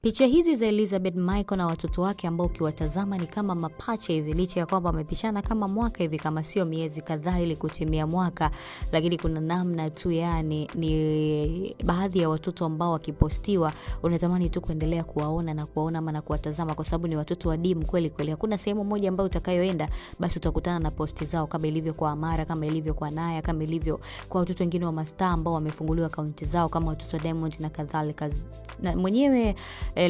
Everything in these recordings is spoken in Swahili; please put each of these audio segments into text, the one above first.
Picha hizi za Elizabeth Michael na watoto wake ambao ukiwatazama ni kama mapacha hivi, licha ya kwamba wamepishana kama mwaka hivi, kama sio miezi kadhaa ili kutimia mwaka, lakini kuna namna tu, yani ni baadhi ya watoto ambao wakipostiwa unatamani tu kuendelea kuwaona na kuwaona ama na kuwatazama, kwa sababu ni watoto wadimu kweli kweli. Hakuna sehemu moja ambayo utakayoenda basi utakutana na posti zao, kama ilivyo kwa Amara, kama ilivyo kwa Naya, kama ilivyo kwa watoto wengine wa mastaa ambao wamefunguliwa akaunti zao kama watoto wa Diamond na kadhalika. Na mwenyewe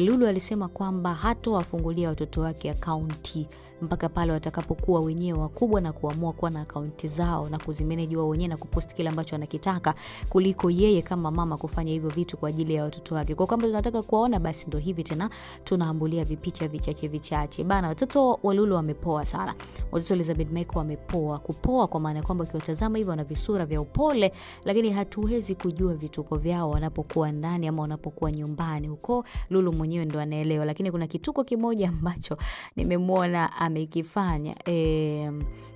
Lulu alisema kwamba hatowafungulia watoto wake akaunti mpaka pale watakapokuwa wenyewe wakubwa na kuamua kuwa na akaunti zao na kuzimanage wao wenyewe na kupost kile ambacho anakitaka, kuliko yeye kama mama kufanya hivyo vitu kwa ajili ya watoto wake. Kwa kama tunataka kuwaona basi ndio hivi tena tunaambulia vipicha vichache bana. Watoto wa Lulu wamepoa sana. Watoto Elizabeth Michael wamepoa. Kupoa kwa maana kwamba ukiwatazama hivyo wana visura vya upole, lakini hatuwezi kujua vituko vyao wanapokuwa ndani ama wanapokuwa nyumbani. Huko Lulu mwenyewe ndo anaelewa, lakini kuna kituko kimoja ambacho nimemwona amekifanya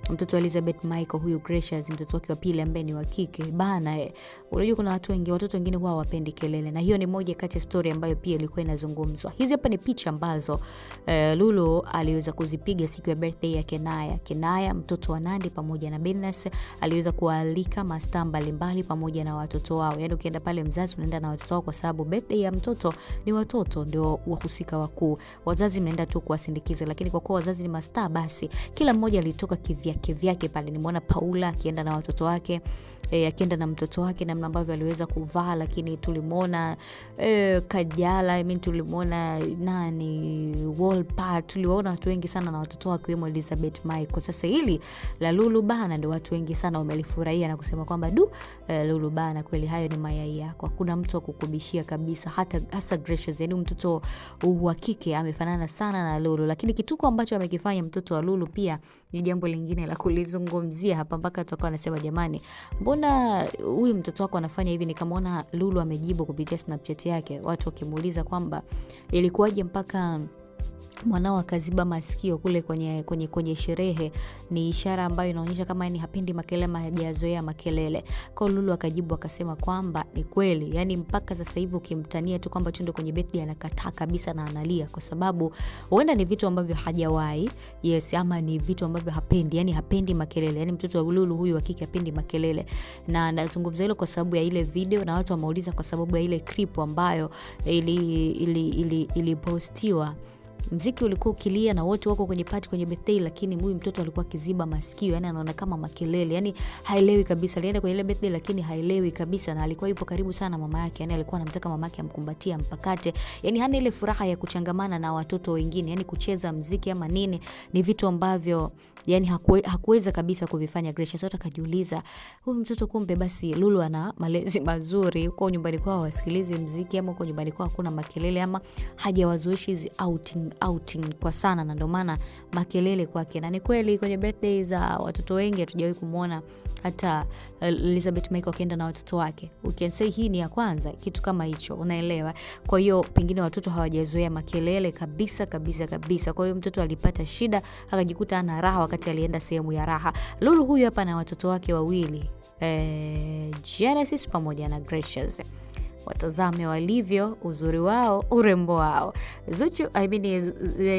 mtoto Elizabeth Michael, huyu Gracious, mtoto wake wa pili ambaye ni wa kike bana. Unajua kuna watoto wengine huwa hawapendi kelele, na hiyo ni moja kati ya story ambayo pia ilikuwa inazungumzwa. Hizi hapa ni picha ambazo Lulu aliweza kuzipiga siku ya birthday ya Kenaya mtoto wa Nandi pamoja na Business. Aliweza kualika mastaa mbalimbali pamoja na watoto wao. Yaani ukienda pale mzazi unaenda na watoto wao, kwa sababu birthday ya mtoto ni watoto ndio wahusika wakuu. Wazazi mnaenda tu kuwasindikiza, lakini kwa kuwa wazazi ni mastaa basi kila mmoja alitoka kivyake pale. Nimeona Paula akienda na watoto wake, akienda na mtoto wake namna ambavyo aliweza kuvaa, lakini tulimuona Kajala, tulimuona Wolper, tuliwaona watu wengi sana na watoto wake kiwemo Elizabeth Michael. Sasa hili la Lulu bana ndio watu wengi sana wamelifurahia na kusema kwamba Lulu bana kweli hayo ni mayai yako. Hakuna mtu akukubishia kabisa, hasa Gracious, yani mtoto wa kike amefanana sana na Lulu. Lakini kituko ambacho amekifanya mtoto wa Lulu pia ni jambo lingine la kulizungumzia hapa, mpaka tukao anasema jamani, mbona huyu mtoto wako anafanya hivi? Nikamwona Lulu amejibu kupitia Snapchat yake, watu wakimuuliza kwamba ilikuwaje mpaka mwanao akaziba masikio kule kwenye sherehe. Ni ishara ambayo inaonyesha kama yani hapendi makelele, hajazoea makelele. Kwa Lulu akajibu akasema kwamba ni kweli, yani mpaka sasa hivi ukimtania tu kwamba twende kwenye birthday anakataa kabisa na analia, kwa sababu huenda ni vitu ambavyo hajawahi, ama ni vitu ambavyo hapendi, yani hapendi makelele. Yani mtoto wa Lulu huyu wa kike hapendi makelele. Na nazungumza hilo kwa sababu ya ile video, na watu wameuliza kwa sababu ya ile clip ambayo ili postiwa. Mziki ulikuwa ukilia na wote wako kwenye party kwenye birthday, lakini huyu mtoto alikuwa kiziba masikio, yani anaona kama makelele, yani haelewi kabisa. Alienda kwenye ile birthday lakini haelewi kabisa, na alikuwa yupo karibu sana mama yake, yani alikuwa anamtaka mama yake amkumbatie, ampakate, yani hana ile furaha ya kuchangamana na watoto wengine, yani kucheza mziki ama nini, ni vitu ambavyo yani hakuweza kabisa kuvifanya Gracious. Sasa akajiuliza huyu mtoto kumbe basi Lulu ana malezi mazuri, kwa nyumbani kwao wasikilize mziki, ama kwa nyumbani kwao hakuna makelele, ama hajawazoeshi hizi outing kwa sana, na ndio maana makelele kwake. Na ni kweli kwenye birthday za watoto wengi hatujawahi kumuona hata Elizabeth Michael akienda na watoto wake. You can say hii ni ya kwanza kitu kama hicho, unaelewa? Kwa hiyo pengine watoto hawajazoea makelele kabisa. Kwa hiyo mtoto alipata shida, akajikuta ana raha wakati alienda sehemu ya raha. Lulu huyu hapa na watoto wake wawili, Genesis pamoja na Gracious. Watazame walivyo, uzuri wao, urembo wao.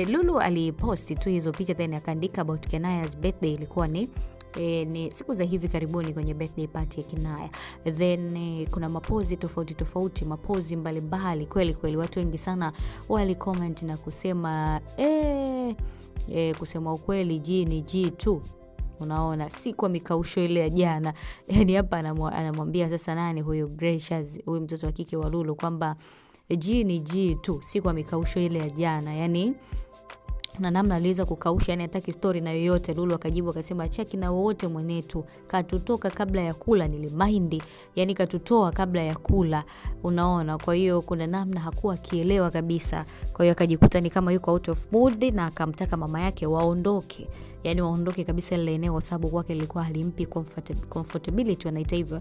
Lulu aliposti tu hizo picha, then akaandika about Kenaya's birthday. Ilikuwa ni siku za hivi karibuni kwenye birthday party ya Kenaya. Then kuna mapozi tofauti, mapozi mbalimbali kweli. Watu wengi sana wali comment na kusema kusema ukweli G ni G tu. Unaona, si kwa mikausho ile ya jana. Yani hapa anamwambia sasa nani huyo Gracious, huyu mtoto wa kike wa Lulu, kwamba G ni G tu, si kwa mikausho ile ya jana. Yani na namna aliweza kukausha, yani hataki story na yoyote. Lulu akajibu akasema chaki na wote mwenetu, katutoka kabla ya kula nilimaindi, yani katutoa kabla ya kula, unaona. Kwa hiyo kuna namna hakuwa kielewa kabisa. Kwa hiyo akajikuta ni kama yuko out of mood, na akamtaka mama yake waondoke, yani waondoke kabisa ile eneo, kwa sababu kwake ilikuwa halimpi comfortability wanaita hivyo.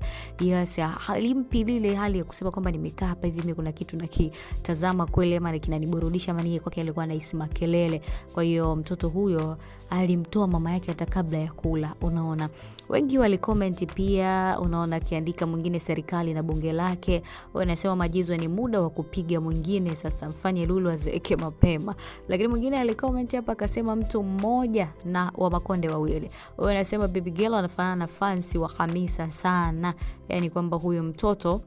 Halimpi ile hali ya kusema kwamba nimekaa hapa hivi mimi kuna kitu nakitazama kweli ama kinaniburudisha, ama nini. Kwake alikuwa anahisi makelele. Kwa hiyo mtoto huyo alimtoa mama yake hata kabla ya kula. Unaona, wengi walicomment pia, unaona akiandika mwingine serikali na bunge lake, wanasema Majizo ni muda wa kupiga mwingine sasa, mfanye Lulu azeeke mapema. Lakini mwingine alicomment hapa akasema mtu mmoja na wa makonde wawili. Wanasema Baby Girl anafanana na fancy wa Hamisa sana, yani kwamba huyo mtoto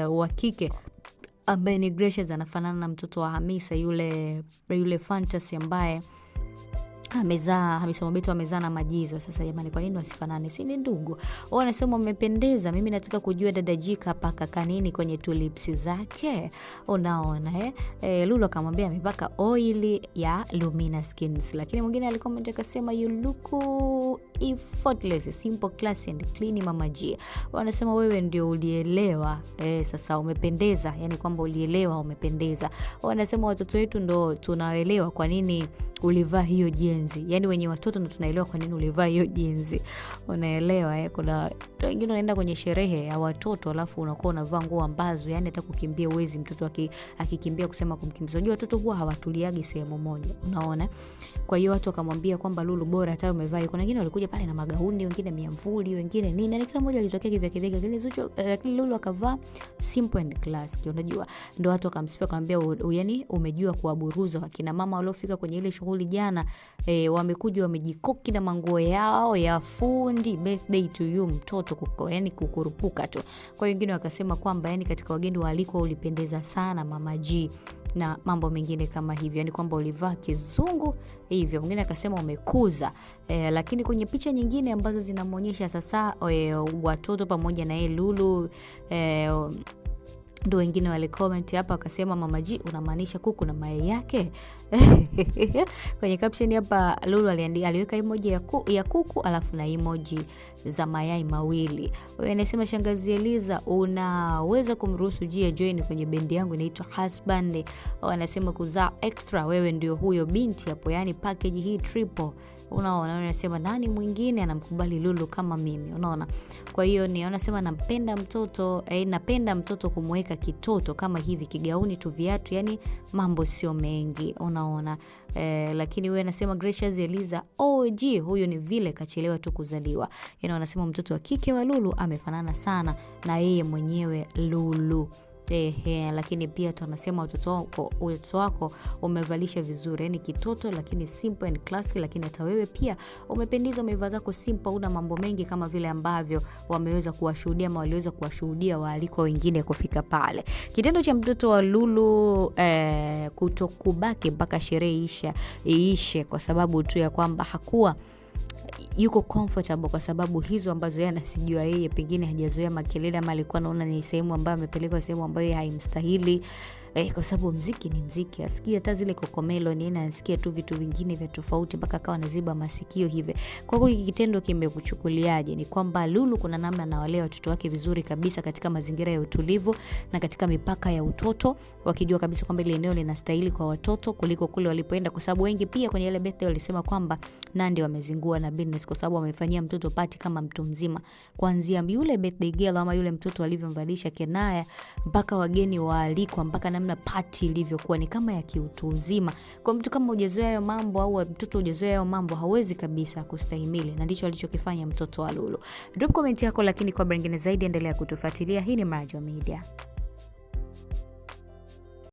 wa kike ambaye ni Gracious anafanana na mtoto wa Hamisa, yule fantasy ambaye Hamisa Mobeto amezaa na Majizo. Sasa jamani, kwa nini wasifanane? Si ni ndugu? Wanasema umependeza. Mimi nataka kujua dada Jika paka kanini kwenye tulips zake. Unaona Lulu akamwambia amepaka oil ya Lumina Skins. Lakini mwingine alikomment akasema you look effortless, simple, classy and clean Mama G. Wanasema wewe ndio ulielewa. Sasa umependeza, yani kwamba ulielewa umependeza. Wanasema watoto wetu ndo tunaelewa kwa nini ulivaa hiyo jenzi. Yani wenye watoto ndo tunaelewa kwa nini ulivaa hiyo jenzi. Unaelewa kuna wengine wanaenda kwenye sherehe ya watoto alafu unakuwa unavaa nguo ambazo yani hata kukimbia uwezi, mtoto akikimbia kusema kumkimbiza. Unajua watoto huwa hawatuliagi sehemu moja. Unaona? Kwa hiyo watu wakamwambia kwamba Lulu bora hata umevaa. Kuna wengine walikuja pale na magauni, wengine miamvuli, wengine nini. Na kila mmoja alitokea kivyake. Lakini Lulu akavaa simple and classic. Unajua? Ndio watu wakamsifia akamwambia yani umejua kuwaburuza wakina mama waliofika kwenye ile shughuli jana. Wamekuja wamejikoki na manguo yao ya fundi, birthday to you mtoto yani kukurupuka tu. Kwa wengine wakasema kwamba yani katika wageni waalikwa ulipendeza sana Mama G na mambo mengine kama hivyo, yani kwamba ulivaa kizungu hivyo. Mwingine akasema umekuza. Lakini kwenye picha nyingine ambazo zinamuonyesha sasa watoto pamoja na Lulu ndio wengine wale comment hapa wakasema Mama G unamaanisha kuku na mayai yake? Kwenye caption hapa Lulu aliweka emoji ya kuku alafu na emoji za mayai mawili. Wewe anasema Shangazi Eliza unaweza kumruhusu Gia join kwenye bendi yangu inaitwa Husband. Wanasema kuzaa extra, wewe ndio huyo binti hapo, yani package hii triple. Unaona, anasema nani mwingine anamkubali Lulu kama mimi. Unaona? Kwa hiyo ni anasema napenda mtoto kumweka kitoto kama hivi, kigauni tu, viatu, yani mambo sio mengi. Unaona? Lakini wewe anasema Gracious Eliza OG huyo ni vile kachelewa tu kuzaliwa. Yani wanasema mtoto wa kike wa Lulu amefanana sana na yeye mwenyewe Lulu. Lakini pia tunasema watoto wako umevalisha vizuri, yani kitoto lakini simple and classy. Lakini hata wewe pia umependeza, umevaa zako simple, una mambo mengi kama vile ambavyo wameweza kuwashuhudia ama waliweza kuwashuhudia waalikwa wengine kufika pale. Kitendo cha mtoto wa Lulu kutokubaki mpaka sherehe iishe kwa sababu tu ya kwamba hakuwa yuko comfortable, kwa sababu hizo ambazo yeye anasijua yeye pengine hajazoea makelele ama alikuwa anaona ni sehemu ambayo amepelekwa sehemu ambayo haimstahili. Kwa sababu mziki ni mziki, asikia hata zile kokomelo ni anasikia tu vitu vingine vya tofauti mpaka akawa anaziba masikio hivi. Kwa hiyo hiki kitendo kimekuchukuliaje? Ni kwamba Lulu kuna namna anawalea watoto wake vizuri kabisa katika mazingira ya utulivu na katika mipaka ya utoto, wakijua kabisa kwamba ile eneo linastahili kwa watoto kuliko kule walipoenda, kwa sababu wengi pia kwenye ile birthday walisema kwamba Nandi wamezingua na business kwa sababu wamefanyia mtoto party kama mtu mzima, kuanzia yule birthday girl ama yule mtoto alivyomvalisha Kenaya mpaka wageni waalikwa mpaka namna party ilivyokuwa ni kama ya kiutu uzima. Kwa mtu kama hujazoea hayo mambo au mtoto hujazoea hayo mambo hawezi kabisa kustahimili, na ndicho alichokifanya mtoto wa Lulu. Drop comment yako, lakini kwa habari nyingine zaidi endelea kutufuatilia. Hii ni Marajo Media.